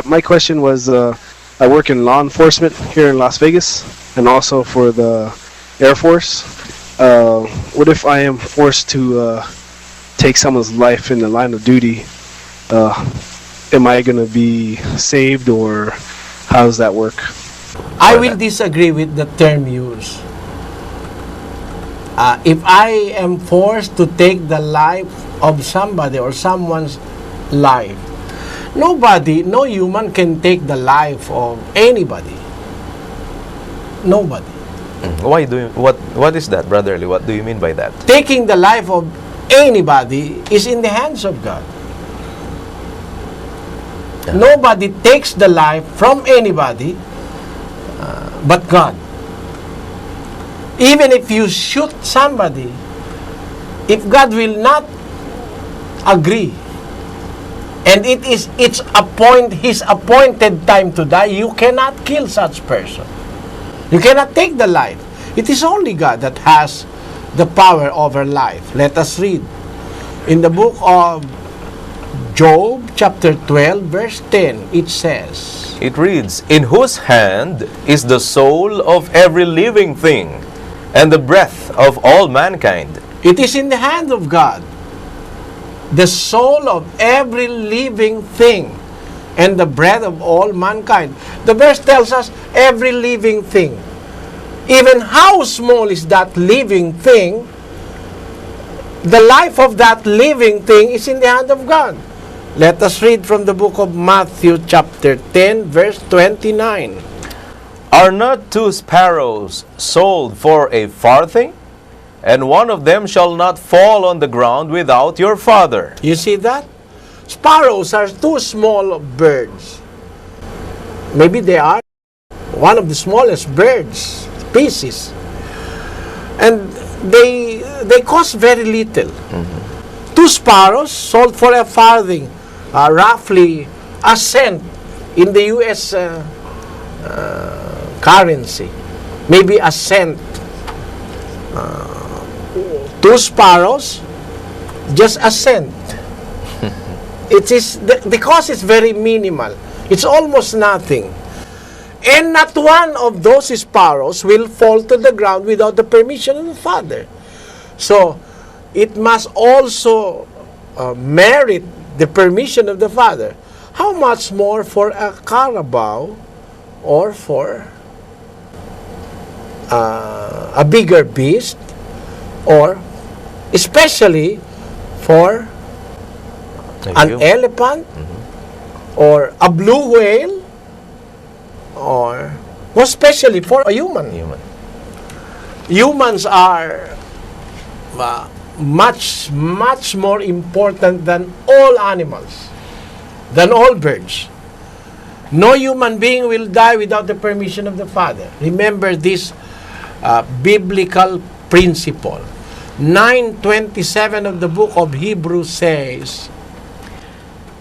my question was, I work in law enforcement here in Las Vegas, and also for the Air Force. What if I am forced to take someone's life in the line of duty? Am I gonna be saved, or how does that work? I will disagree with the term used. If I am forced to take the life of somebody or someone's life, no human can take the life of anybody. Nobody. Why do you, what is that, Brother Eli? What do you mean by that? Taking the life of anybody is in the hands of God. Nobody takes the life from anybody but God. Even if you shoot somebody, if God will not agree, and it's his appointed time to die, you cannot kill such person. You cannot take the life. It is only God that has the power over life. Let us read in the book of Job chapter 12 verse 10. It says, It reads, "In whose hand is the soul of every living thing, and the breath of all mankind." it is in the hand of God, the soul of every living thing, and the breath of all mankind. The verse tells us every living thing. Even how small is that living thing, the life of that living thing is in the hand of God. Let us read from the book of Matthew chapter 10 verse 29. Are not two sparrows sold for a farthing? And one of them shall not fall on the ground without your Father. You see that? Sparrows are two small birds. Maybe they are one of the smallest birds species. And they cost very little. Two sparrows sold for a farthing, roughly a cent in the U.S. Currency. Maybe a cent. Two sparrows, just a cent. It is the cost is very minimal. It's almost nothing. And not one of those sparrows will fall to the ground without the permission of the Father. So, it must also merit the permission of the Father. How much more for a carabao or for a bigger beast, or especially for an elephant, or a blue whale, or more especially for a human. Humans are much more important than all animals, than all birds. No human being will die without the permission of the Father. Remember this biblical principle. 9:27 of the book of Hebrews says,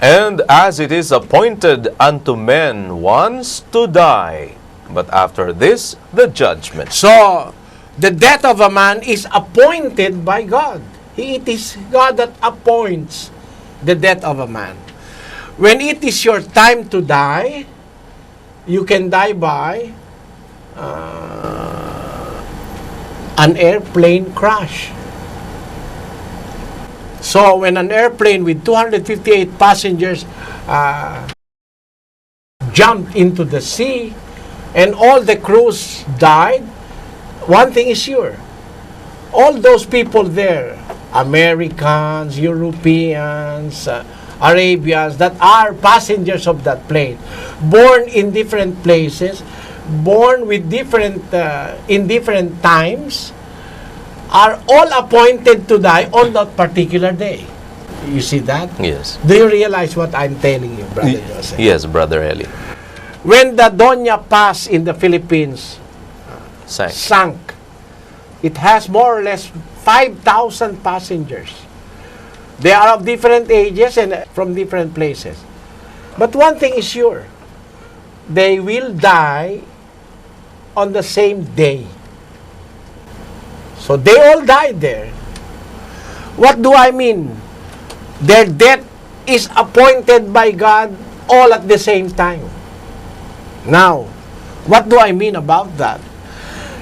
And as it is appointed unto men once to die, but after this the judgment. so the death of a man is appointed by God. It is God that appoints the death of a man. When it is your time to die, you can die by an airplane crash. So when an airplane with 258 passengers jumped into the sea and all the crews died, one thing is sure. All those people there, Americans, Europeans, Arabians, that are passengers of that plane, born in different places, born with different in different times, are all appointed to die on that particular day. You see that? Yes. Do you realize what I'm telling you, Brother Joseph? Yes, Brother Eli. When the Doña Paz in the Philippines Sank. sank, it has more or less 5,000 passengers. They are of different ages and from different places. But one thing is sure, they will die on the same day. So they all died there. What do I mean? Their death is appointed by God all at the same time. Now, what do I mean about that?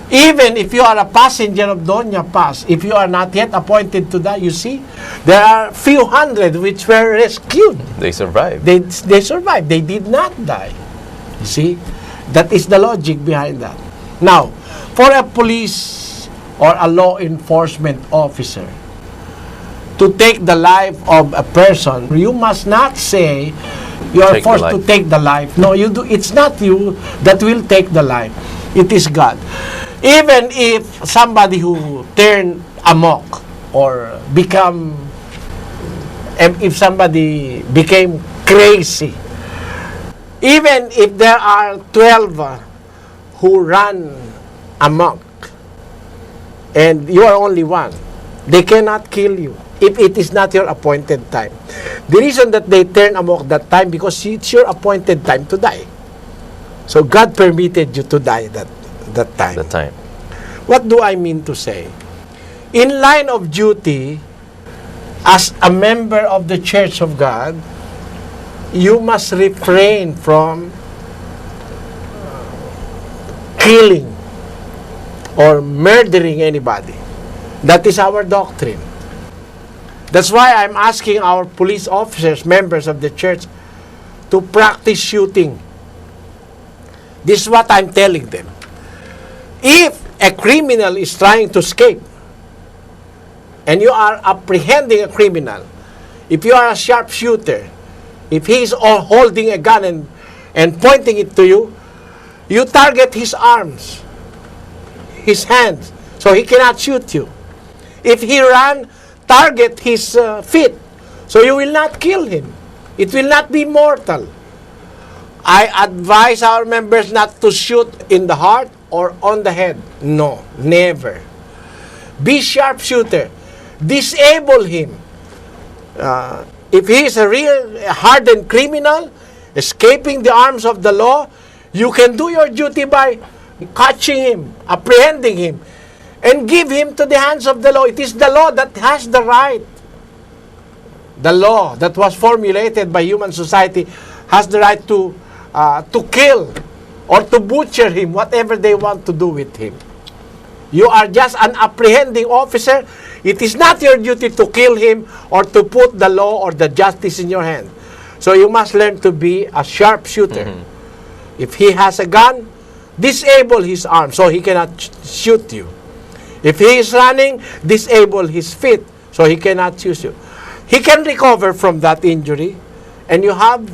Even if you are a passenger of Doña Paz, if you are not yet appointed to die, you see, there are few hundred which were rescued. They survived. They survived. They did not die. You see, that is the logic behind that. Now, for a police or a law enforcement officer to take the life of a person, you must not say you are Take the forced to life. take the life. No, you do. It's not you that will take the life. It is God. Even if somebody who turned amok or if somebody became crazy, even if there are 12 who run amok and you are only one, they cannot kill you if it is not your appointed time. The reason that they turn amok that time, because it's your appointed time to die. So God permitted you to die that time. The time. What do I mean to say? In line of duty, as a member of the Church of God, you must refrain from killing or murdering anybody. That is our doctrine. That's why I'm asking our police officers, members of the church, to practice shooting. This is what I'm telling them. If a criminal is trying to escape, and you are apprehending a criminal, if you are a sharpshooter, if he is holding a gun and pointing it to you, you target his arms, his hands, so he cannot shoot you. If he ran, target his feet, so you will not kill him. It will not be mortal. I advise our members not to shoot in the heart or on the head. No, never. Be sharpshooter. Disable him. If he is a real hardened criminal, escaping the arms of the law, you can do your duty by catching him, apprehending him, and give him to the hands of the law. It is the law that has the right. The law that was formulated by human society has the right to kill or to butcher him, whatever they want to do with him. You are just an apprehending officer. It is not your duty to kill him or to put the law or the justice in your hand. So you must learn to be a sharpshooter. If he has a gun, disable his arm so he cannot shoot you. If he is running, disable his feet so he cannot shoot you. He can recover from that injury, and you have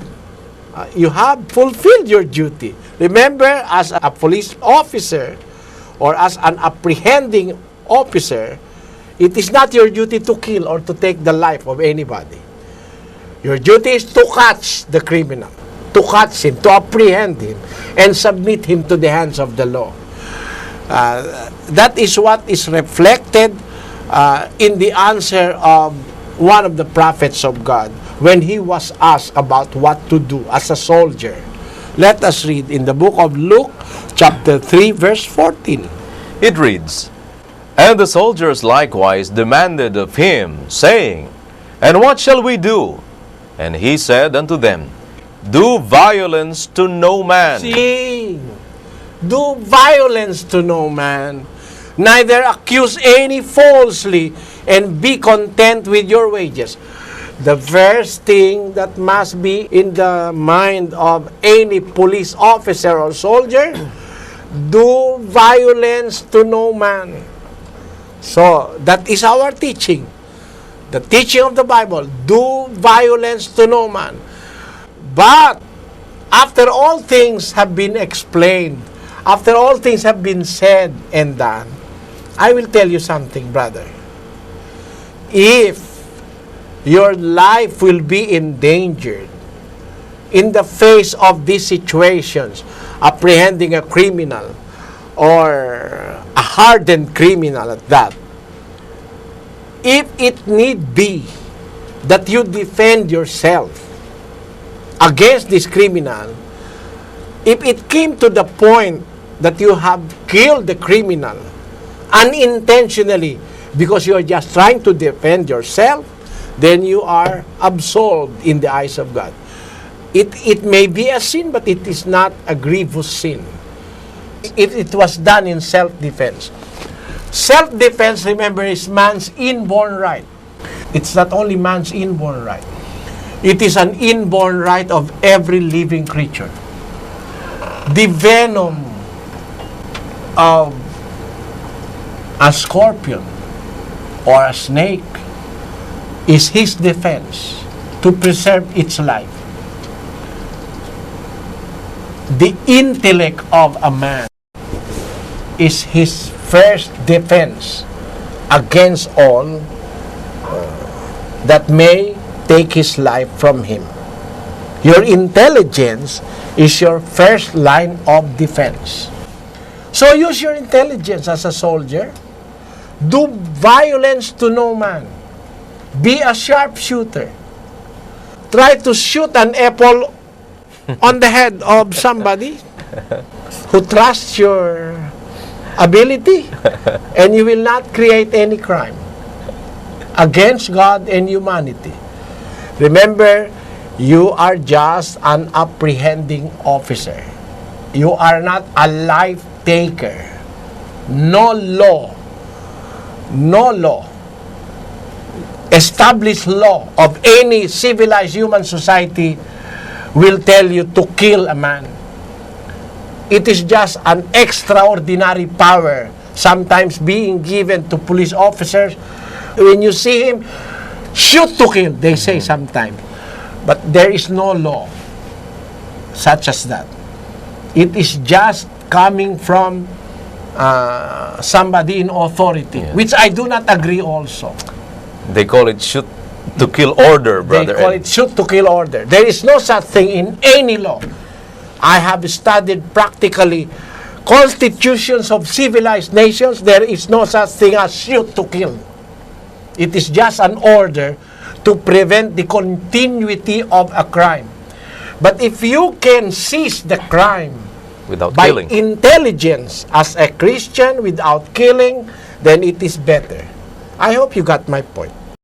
fulfilled your duty. Remember, as a police officer or as an apprehending officer, it is not your duty to kill or to take the life of anybody. Your duty is to catch the criminal, to catch him, to apprehend him, and submit him to the hands of the law. That is what is reflected in the answer of one of the prophets of God when he was asked about what to do as a soldier. Let us read in the book of Luke, chapter 3, verse 14. It reads, And the soldiers likewise demanded of him, saying, And what shall we do? And he said unto them, Do violence to no man. See, do violence to no man, neither accuse any falsely, and be content with your wages. The first thing that must be in the mind of any police officer or soldier, do violence to no man. So, that is our teaching. The teaching of the Bible, do violence to no man. But, after all things have been explained, after all things have been said and done, I will tell you something, brother. If your life will be endangered in the face of these situations, apprehending a criminal or a hardened criminal at that, if it need be that you defend yourself against this criminal, if it came to the point that you have killed the criminal unintentionally because you are just trying to defend yourself, then you are absolved in the eyes of God. It may be a sin, but it is not a grievous sin. It was done in self-defense. Self-defense, remember, is man's inborn right. It's not only man's inborn right. It is an inborn right of every living creature. The venom of a scorpion or a snake is his defense to preserve its life. The intellect of a man is his first defense against all that may take his life from him. Your intelligence is your first line of defense. So use your intelligence as a soldier. Do violence to no man. Be a sharpshooter. Try to shoot an apple on the head of somebody who trusts your ability, and you will not create any crime against God and humanity. Remember, you are just an apprehending officer. You are not a life taker. No law, established law of any civilized human society will tell you to kill a man. It is just an extraordinary power sometimes being given to police officers. When you see him, shoot to kill, they say sometimes. But there is no law such as that. It is just coming from somebody in authority, Yeah. which I do not agree also. They call it shoot to kill order, brother. They call it shoot to kill order. There is no such thing in any law. I have studied practically constitutions of civilized nations. There is no such thing as shoot to kill. It is just an order to prevent the continuity of a crime. But if you can seize the crime Without by killing. intelligence as a Christian without killing, then it is better. I hope you got my point.